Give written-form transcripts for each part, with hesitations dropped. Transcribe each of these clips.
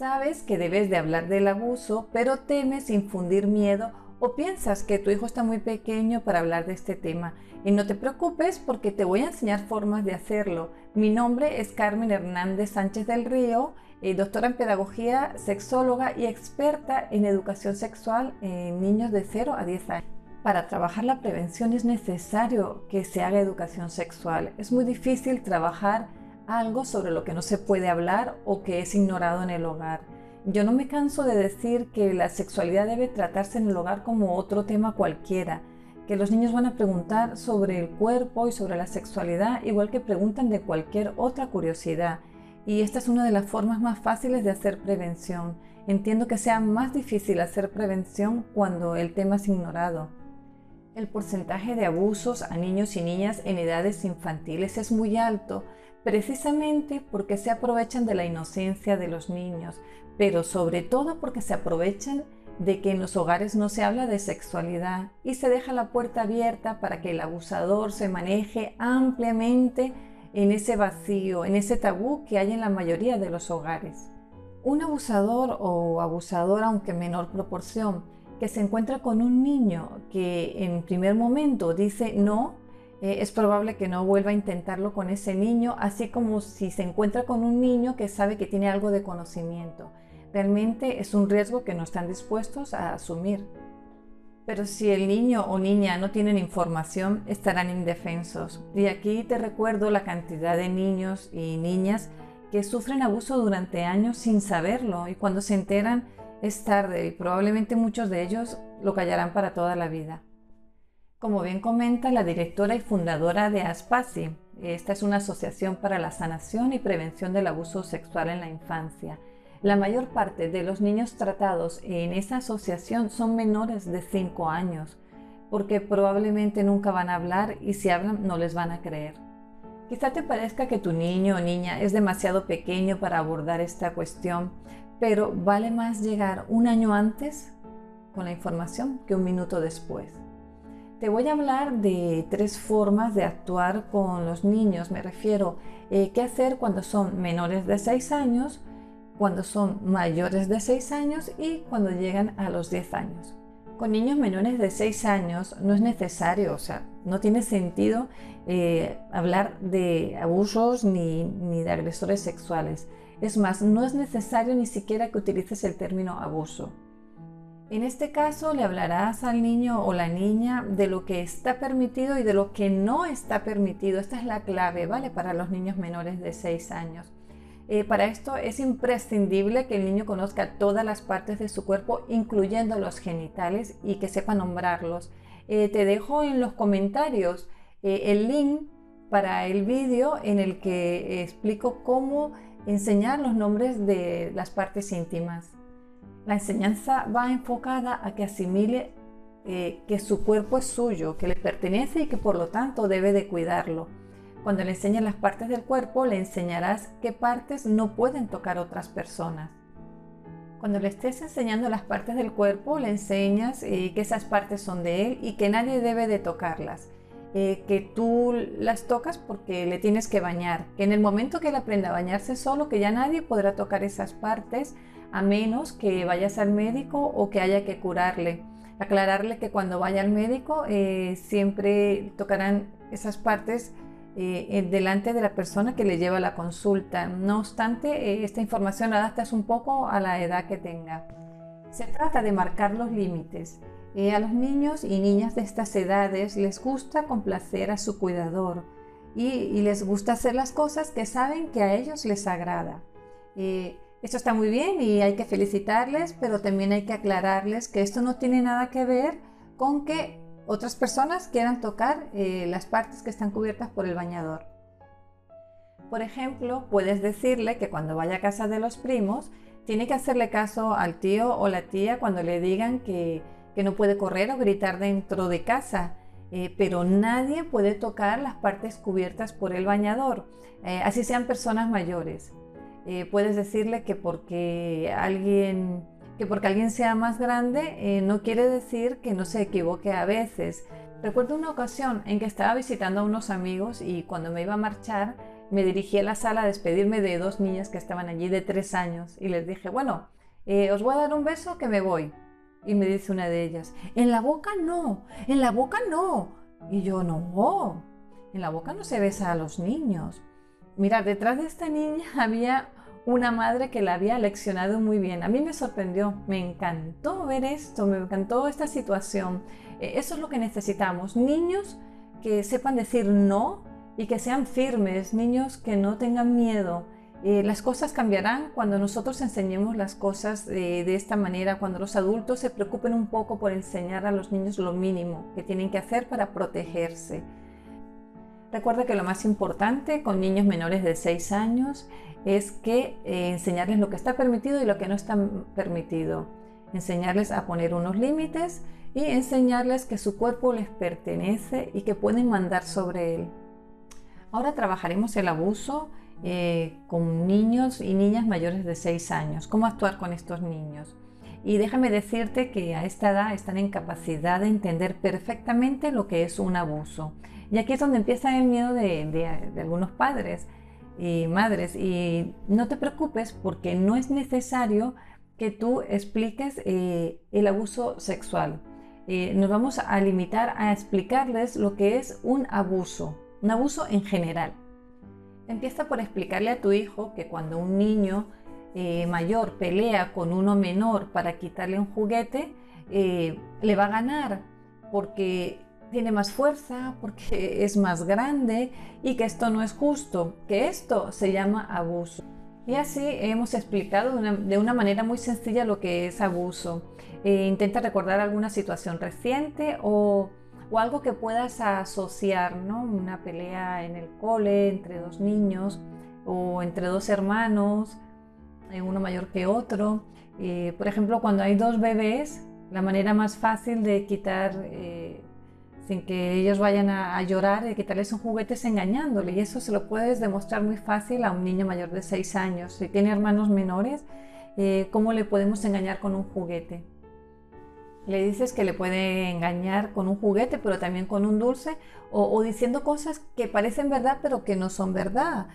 Sabes que debes de hablar del abuso, pero temes infundir miedo o piensas que tu hijo está muy pequeño para hablar de este tema. Y no te preocupes porque te voy a enseñar formas de hacerlo. Mi nombre es Carmen Hernández Sánchez del Río, doctora en pedagogía, sexóloga y experta en educación sexual en niños de 0 a 10 años. Para trabajar la prevención es necesario que se haga educación sexual. Es muy difícil trabajar algo sobre lo que no se puede hablar o que es ignorado en el hogar. Yo no me canso de decir que la sexualidad debe tratarse en el hogar como otro tema cualquiera, que los niños van a preguntar sobre el cuerpo y sobre la sexualidad igual que preguntan de cualquier otra curiosidad. Y esta es una de las formas más fáciles de hacer prevención. Entiendo que sea más difícil hacer prevención cuando el tema es ignorado. El porcentaje de abusos a niños y niñas en edades infantiles es muy alto, precisamente porque se aprovechan de la inocencia de los niños, pero sobre todo porque se aprovechan de que en los hogares no se habla de sexualidad y se deja la puerta abierta para que el abusador se maneje ampliamente en ese vacío, en ese tabú que hay en la mayoría de los hogares. Un abusador o abusadora, aunque en menor proporción, que se encuentra con un niño que en primer momento dice no, es probable que no vuelva a intentarlo con ese niño, así como si se encuentra con un niño que sabe que tiene algo de conocimiento. Realmente es un riesgo que no están dispuestos a asumir. Pero si el niño o niña no tienen información, estarán indefensos. Y aquí te recuerdo la cantidad de niños y niñas que sufren abuso durante años sin saberlo, y cuando se enteran es tarde y probablemente muchos de ellos lo callarán para toda la vida. Como bien comenta la directora y fundadora de ASPASI, esta es una asociación para la sanación y prevención del abuso sexual en la infancia. La mayor parte de los niños tratados en esa asociación son menores de 5 años, porque probablemente nunca van a hablar y si hablan no les van a creer. Quizá te parezca que tu niño o niña es demasiado pequeño para abordar esta cuestión, pero vale más llegar un año antes con la información que un minuto después. Te voy a hablar de 3 formas de actuar con los niños. Me refiero qué hacer cuando son menores de 6 años, cuando son mayores de 6 años y cuando llegan a los 10 años. Con niños menores de 6 años no es necesario, no tiene sentido hablar de abusos ni de agresores sexuales. Es más, no es necesario ni siquiera que utilices el término abuso. En este caso le hablarás al niño o la niña de lo que está permitido y de lo que no está permitido. Esta es la clave, ¿vale? Para los niños menores de 6 años. Para esto es imprescindible que el niño conozca todas las partes de su cuerpo, incluyendo los genitales, y que sepa nombrarlos. Te dejo en los comentarios el link para el vídeo en el que explico cómo enseñar los nombres de las partes íntimas. La enseñanza va enfocada a que asimile que su cuerpo es suyo, que le pertenece y que por lo tanto debe de cuidarlo. Cuando le enseñas las partes del cuerpo, le enseñarás qué partes no pueden tocar otras personas. Cuando le estés enseñando las partes del cuerpo, le enseñas que esas partes son de él y que nadie debe de tocarlas. Que tú las tocas porque le tienes que bañar, que en el momento que él aprenda a bañarse solo, que ya nadie podrá tocar esas partes a menos que vayas al médico o que haya que curarle. Aclararle que cuando vaya al médico siempre tocarán esas partes delante de la persona que le lleva la consulta. No obstante, esta información la adaptas un poco a la edad que tenga. Se trata de marcar los límites. A los niños y niñas de estas edades les gusta complacer a su cuidador y les gusta hacer las cosas que saben que a ellos les agrada. Esto está muy bien y hay que felicitarles, pero también hay que aclararles que esto no tiene nada que ver con que otras personas quieran tocar las partes que están cubiertas por el bañador. Por ejemplo, puedes decirle que cuando vaya a casa de los primos, tiene que hacerle caso al tío o la tía cuando le digan que no puede correr o gritar dentro de casa, pero nadie puede tocar las partes cubiertas por el bañador, así sean personas mayores. Puedes decirle que porque alguien sea más grande no quiere decir que no se equivoque a veces. Recuerdo una ocasión en que estaba visitando a unos amigos y cuando me iba a marchar me dirigí a la sala a despedirme de dos niñas que estaban allí de 3 años y les dije, bueno, os voy a dar un beso que me voy. Y me dice una de ellas, en la boca no, en la boca no. Y yo, no, en la boca no se besa a los niños. Mirad, detrás de esta niña había una madre que la había leccionado muy bien. A mí me sorprendió, me encantó ver esto, me encantó esta situación. Eso es lo que necesitamos, niños que sepan decir no y que sean firmes, niños que no tengan miedo. Las cosas cambiarán cuando nosotros enseñemos las cosas de esta manera, cuando los adultos se preocupen un poco por enseñar a los niños lo mínimo que tienen que hacer para protegerse. Recuerda que lo más importante con niños menores de 6 años es que enseñarles lo que está permitido y lo que no está permitido. Enseñarles a poner unos límites y enseñarles que su cuerpo les pertenece y que pueden mandar sobre él. Ahora trabajaremos el abuso con niños y niñas mayores de 6 años. ¿Cómo actuar con estos niños? Y déjame decirte que a esta edad están en capacidad de entender perfectamente lo que es un abuso. Y aquí es donde empieza el miedo de algunos padres y madres. Y no te preocupes porque no es necesario que tú expliques el abuso sexual. Nos vamos a limitar a explicarles lo que es un abuso en general. Empieza por explicarle a tu hijo que cuando un niño mayor pelea con uno menor para quitarle un juguete, le va a ganar porque tiene más fuerza, porque es más grande y que esto no es justo, que esto se llama abuso. Y así hemos explicado de una manera muy sencilla lo que es abuso. Intenta recordar alguna situación reciente o algo que puedas asociar, ¿no? Una pelea en el cole entre dos niños o entre dos hermanos, uno mayor que otro. Por ejemplo, cuando hay dos bebés, la manera más fácil de quitar, sin que ellos vayan a llorar, de quitarles un juguete es engañándole. Y eso se lo puedes demostrar muy fácil a un niño mayor de 6 años. Si tiene hermanos menores, ¿cómo le podemos engañar con un juguete? Le dices que le puede engañar con un juguete, pero también con un dulce, o diciendo cosas que parecen verdad, pero que no son verdad.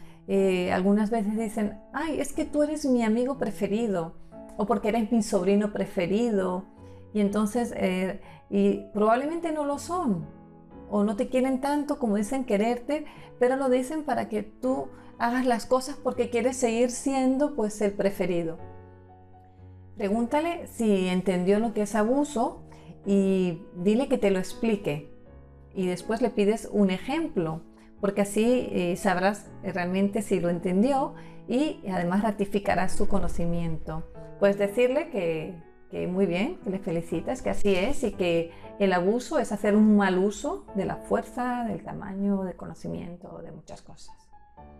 Algunas veces dicen, ay, es que tú eres mi amigo preferido, o porque eres mi sobrino preferido, y entonces, y probablemente no lo son, o no te quieren tanto como dicen quererte, pero lo dicen para que tú hagas las cosas porque quieres seguir siendo pues el preferido. Pregúntale si entendió lo que es abuso y dile que te lo explique. Y después le pides un ejemplo, porque así sabrás realmente si lo entendió y además ratificarás su conocimiento. Puedes decirle que muy bien, que le felicitas, que así es y que el abuso es hacer un mal uso de la fuerza, del tamaño, del conocimiento, de muchas cosas.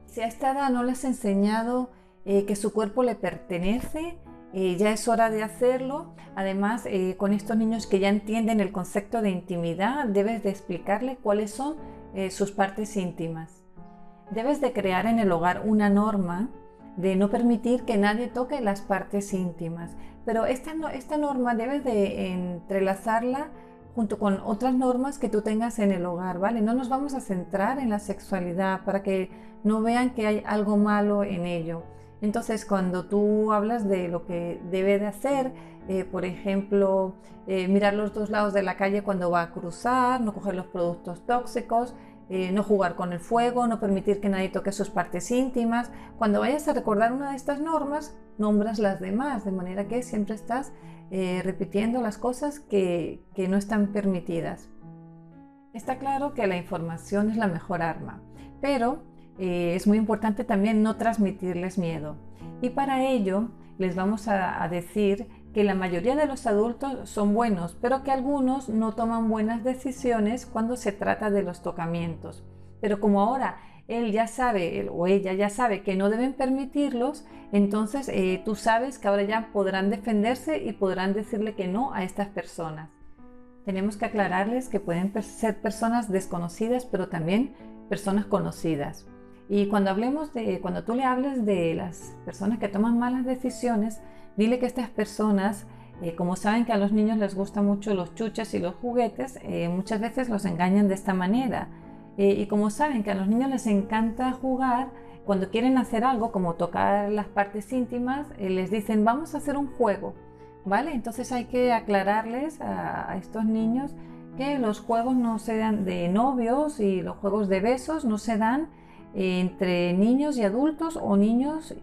Si a esta edad no le has enseñado que su cuerpo le pertenece, ya es hora de hacerlo. Además, con estos niños que ya entienden el concepto de intimidad, debes de explicarle cuáles son sus partes íntimas. Debes de crear en el hogar una norma de no permitir que nadie toque las partes íntimas. Pero esta norma debes de entrelazarla junto con otras normas que tú tengas en el hogar, ¿vale? No nos vamos a centrar en la sexualidad para que no vean que hay algo malo en ello. Entonces, cuando tú hablas de lo que debe de hacer, por ejemplo, mirar los dos lados de la calle cuando va a cruzar, no coger los productos tóxicos, no jugar con el fuego, no permitir que nadie toque sus partes íntimas. Cuando vayas a recordar una de estas normas, nombras las demás, de manera que siempre estás repitiendo las cosas que no están permitidas. Está claro que la información es la mejor arma, pero es muy importante también no transmitirles miedo. Y para ello les vamos a decir que la mayoría de los adultos son buenos, pero que algunos no toman buenas decisiones cuando se trata de los tocamientos. Pero como ahora él ya sabe, o ella ya sabe que no deben permitirlos, entonces tú sabes que ahora ya podrán defenderse y podrán decirle que no a estas personas. Tenemos que aclararles que pueden ser personas desconocidas, pero también personas conocidas. Y cuando tú le hables de las personas que toman malas decisiones, dile que estas personas, como saben que a los niños les gustan mucho los chuches y los juguetes, muchas veces los engañan de esta manera. Y como saben que a los niños les encanta jugar, cuando quieren hacer algo como tocar las partes íntimas, les dicen vamos a hacer un juego, ¿vale? Entonces hay que aclararles a estos niños que los juegos no se dan de novios y los juegos de besos no se dan entre niños y adultos o niños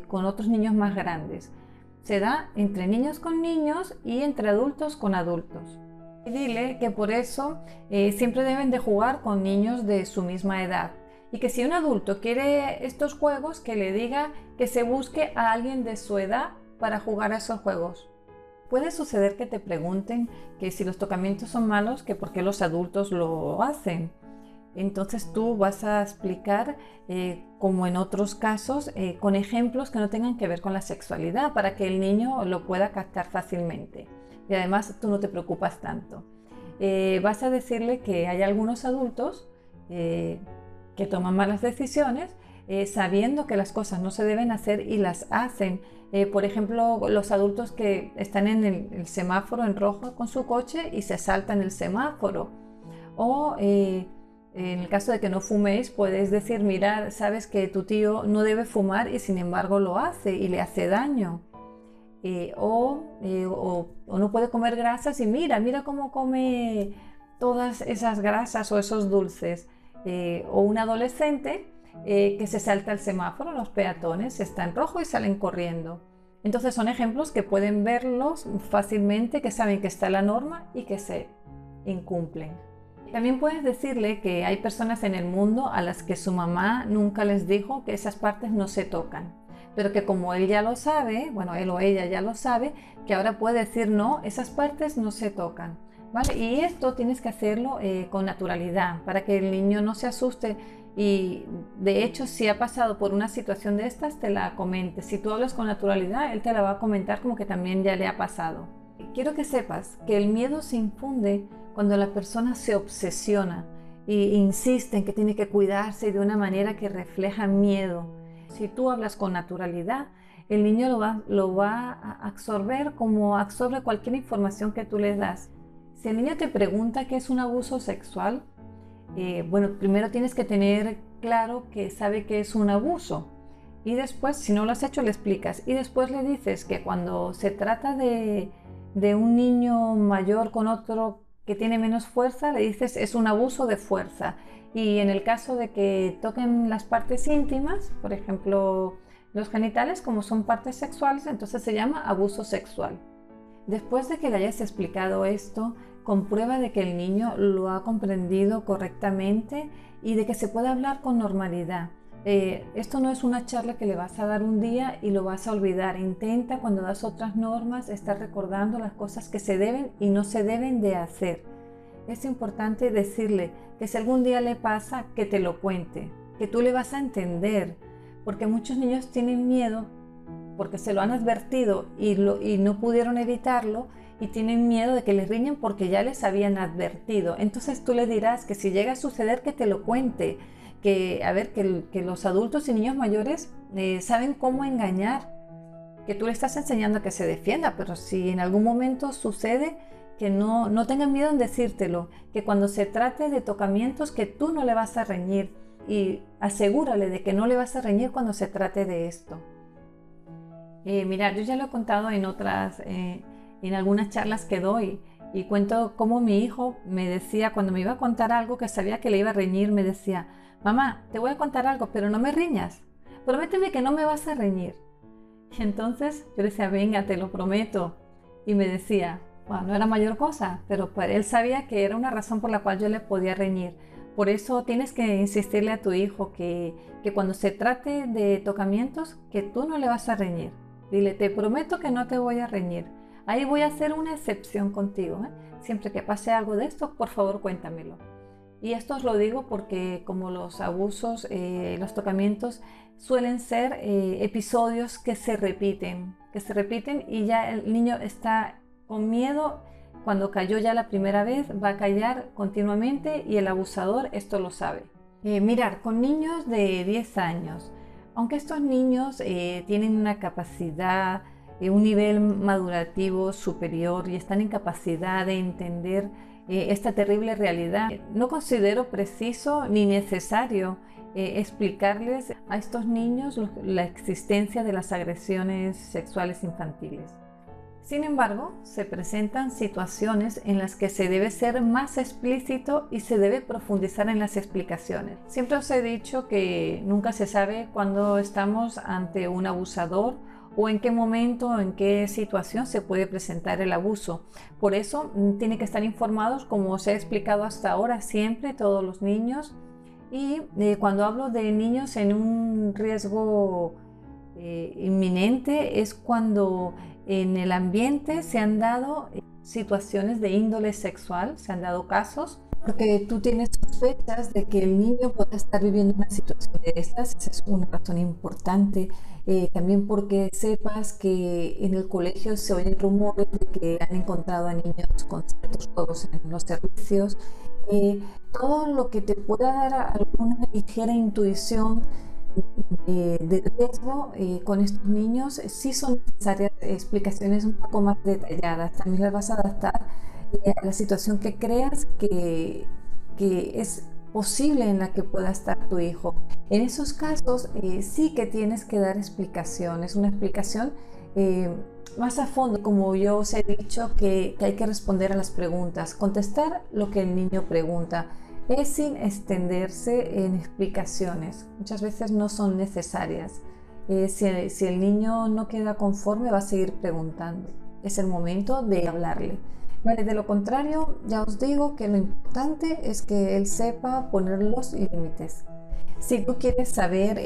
con otros niños más grandes. Se da entre niños con niños y entre adultos con adultos. Y dile que por eso siempre deben de jugar con niños de su misma edad. Y que si un adulto quiere estos juegos, que le diga que se busque a alguien de su edad para jugar a esos juegos. Puede suceder que te pregunten que si los tocamientos son malos, que por qué los adultos lo hacen. Entonces tú vas a explicar, como en otros casos, con ejemplos que no tengan que ver con la sexualidad, para que el niño lo pueda captar fácilmente. Y además tú no te preocupas tanto. Vas a decirle que hay algunos adultos que toman malas decisiones sabiendo que las cosas no se deben hacer y las hacen. Por ejemplo, los adultos que están en el semáforo en rojo con su coche y se saltan el semáforo. O en el caso de que no fuméis, puedes decir, mira, sabes que tu tío no debe fumar y sin embargo lo hace y le hace daño. O no puede comer grasas y mira cómo come todas esas grasas o esos dulces. O un adolescente que se salta el semáforo, los peatones, está en rojo y salen corriendo. Entonces son ejemplos que pueden verlos fácilmente, que saben que está la norma y que se incumplen. También puedes decirle que hay personas en el mundo a las que su mamá nunca les dijo que esas partes no se tocan, pero que como él ya lo sabe, bueno, él o ella ya lo sabe, que ahora puede decir no, esas partes no se tocan. ¿Vale? Y esto tienes que hacerlo con naturalidad para que el niño no se asuste y de hecho si ha pasado por una situación de estas te la comente. Si tú hablas con naturalidad él te la va a comentar como que también ya le ha pasado. Quiero que sepas que el miedo se infunde cuando la persona se obsesiona e insiste en que tiene que cuidarse de una manera que refleja miedo. Si tú hablas con naturalidad el niño lo va a absorber como absorbe cualquier información que tú le das. Si el niño te pregunta qué es un abuso sexual, bueno, primero tienes que tener claro que sabe que es un abuso y después, si no lo has hecho, le explicas y después le dices que cuando se trata de un niño mayor con otro que tiene menos fuerza, le dices es un abuso de fuerza. Y en el caso de que toquen las partes íntimas, por ejemplo, los genitales, como son partes sexuales, entonces se llama abuso sexual. Después de que le hayas explicado esto, comprueba de que el niño lo ha comprendido correctamente y de que se puede hablar con normalidad. Esto no es una charla que le vas a dar un día y lo vas a olvidar. Intenta cuando das otras normas estar recordando las cosas que se deben y no se deben de hacer. Es importante decirle que si algún día le pasa, que te lo cuente, que tú le vas a entender, porque muchos niños tienen miedo porque se lo han advertido y no pudieron evitarlo y tienen miedo de que les riñen porque ya les habían advertido. Entonces tú le dirás que si llega a suceder que te lo cuente, que los adultos y niños mayores saben cómo engañar, que tú le estás enseñando a que se defienda, pero si en algún momento sucede, que no tengan miedo en decírtelo, que cuando se trate de tocamientos que tú no le vas a reñir y asegúrale de que no le vas a reñir cuando se trate de esto. Mira, yo ya lo he contado en algunas charlas que doy y cuento cómo mi hijo me decía cuando me iba a contar algo que sabía que le iba a reñir, me decía, mamá, te voy a contar algo, pero no me riñas, prométeme que no me vas a reñir. Y entonces yo le decía, venga, te lo prometo. Y me decía, bueno, no era mayor cosa, pero él sabía que era una razón por la cual yo le podía reñir. Por eso tienes que insistirle a tu hijo que cuando se trate de tocamientos, que tú no le vas a reñir. Dile, te prometo que no te voy a reñir. Ahí voy a hacer una excepción contigo, ¿eh? Siempre que pase algo de esto, por favor, cuéntamelo. Y esto os lo digo porque como los abusos, los tocamientos suelen ser episodios que se repiten y ya el niño está con miedo. Cuando cayó ya la primera vez, va a callar continuamente y el abusador esto lo sabe. Mirar, con niños de 10 años, aunque estos niños tienen una capacidad, un nivel madurativo superior y están en capacidad de entender esta terrible realidad, no considero preciso ni necesario explicarles a estos niños la existencia de las agresiones sexuales infantiles. Sin embargo, se presentan situaciones en las que se debe ser más explícito y se debe profundizar en las explicaciones. Siempre os he dicho que nunca se sabe cuándo estamos ante un abusador o en qué momento o en qué situación se puede presentar el abuso. Por eso tienen que estar informados, como os he explicado hasta ahora, siempre todos los niños. Y cuando hablo de niños en un riesgo inminente es cuando en el ambiente se han dado situaciones de índole sexual, se han dado casos, porque tú tienes sospechas de que el niño pueda estar viviendo una situación de estas. Esa es una razón importante. También porque sepas que en el colegio se oyen rumores de que han encontrado a niños con ciertos juegos en los servicios. Todo lo que te pueda dar alguna ligera intuición de riesgo con estos niños, sí son necesarias explicaciones un poco más detalladas. También las vas a adaptar a la situación que creas que es posible en la que pueda estar tu hijo. En esos casos sí que tienes que dar explicaciones, una explicación más a fondo, como yo os he dicho, que hay que responder a las preguntas, contestar lo que el niño pregunta. Es sin extenderse en explicaciones, muchas veces no son necesarias. Si el niño no queda conforme, va a seguir preguntando. Es el momento de hablarle. Vale, de lo contrario, ya os digo que lo importante es que él sepa poner los límites. Si tú quieres saber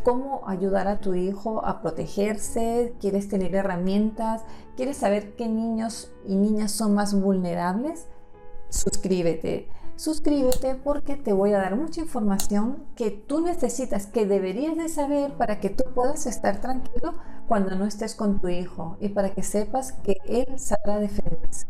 cómo ayudar a tu hijo a protegerse, quieres tener herramientas, quieres saber qué niños y niñas son más vulnerables, suscríbete. Suscríbete porque te voy a dar mucha información que tú necesitas, que deberías de saber para que tú puedas estar tranquilo cuando no estés con tu hijo y para que sepas que él sabrá defenderse.